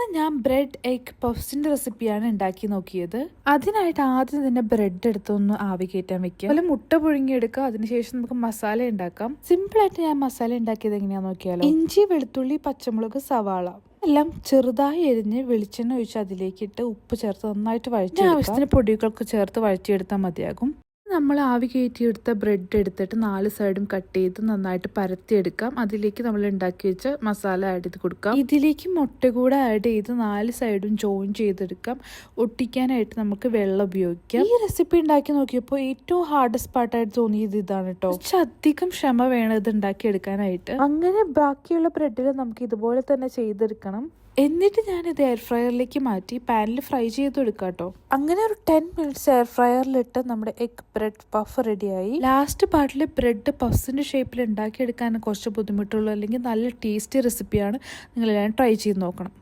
ഇന്ന് ഞാൻ bread egg പഫ്സിന്റെ റെസിപ്പിയാണ് ഉണ്ടാക്കി നോക്കിയത്. അതിനായിട്ട് ആദ്യം തന്നെ ബ്രെഡ് എടുത്തൊന്ന് ആവി കയറ്റാൻ വെക്കുക. അതുപോലെ മുട്ട പുഴുങ്ങിയെടുക്കുക. അതിനുശേഷം നമുക്ക് മസാല ഉണ്ടാക്കാം. സിമ്പിൾ ആയിട്ട് ഞാൻ മസാല ഉണ്ടാക്കിയത് എങ്ങനെയാന്ന് നോക്കിയാലോ. ഇഞ്ചി, വെളുത്തുള്ളി, പച്ചമുളക്, സവാള എല്ലാം ചെറുതായി എരിഞ്ഞ് വെളിച്ചെണ്ണ ഒഴിച്ച് അതിലേക്ക് ഇട്ട് ഉപ്പ് ചേർത്ത് നന്നായിട്ട് വഴറ്റി ആവശ്യത്തിന് പൊടികളൊക്കെ ചേർത്ത് വഴറ്റിയെടുത്താൽ മതിയാകും. നമ്മൾ ആവി കയറ്റിയെടുത്ത ബ്രെഡ് എടുത്തിട്ട് 4 സൈഡും കട്ട് ചെയ്ത് നന്നായിട്ട് പരത്തിയെടുക്കാം. അതിലേക്ക് നമ്മൾ ഉണ്ടാക്കി വെച്ച മസാല ആഡ് ചെയ്ത് കൊടുക്കാം. ഇതിലേക്ക് മുട്ട കൂടെ ആഡ് ചെയ്ത് 4 സൈഡും ജോയിൻ ചെയ്തെടുക്കാം. ഒട്ടിക്കാനായിട്ട് നമുക്ക് വെള്ളം ഉപയോഗിക്കാം. ഈ റെസിപ്പി ഉണ്ടാക്കി നോക്കിയപ്പോൾ ഏറ്റവും ഹാർഡസ്റ്റ് പാർട്ടായിട്ട് തോന്നിയത് ഇതാണ് കേട്ടോ. അധികം ക്ഷമ വേണം ഇത് ഉണ്ടാക്കിയെടുക്കാനായിട്ട്. അങ്ങനെ ബാക്കിയുള്ള ബ്രെഡിൽ നമുക്ക് ഇതുപോലെ തന്നെ ചെയ്തെടുക്കണം. എന്നിട്ട് ഞാനിത് എയർ ഫ്രയറിലേക്ക് മാറ്റി പാനിൽ ഫ്രൈ ചെയ്തെടുക്കാം കേട്ടോ. അങ്ങനെ ഒരു 10 മിനിറ്റ്സ് എയർ ഫ്രയറിലിട്ട് നമ്മുടെ എഗ് ബ്രെഡ് പഫ് റെഡിയായി. ലാസ്റ്റ് പാർട്ടിൽ ബ്രെഡ് പഫ്സിന്റെ ഷേപ്പിൽ ഉണ്ടാക്കിയെടുക്കാൻ കുറച്ച് ബുദ്ധിമുട്ടുള്ളൂ, അല്ലെങ്കിൽ നല്ല ടേസ്റ്റി റെസിപ്പിയാണ്. നിങ്ങളെല്ലാം ട്രൈ ചെയ്ത് നോക്കണം.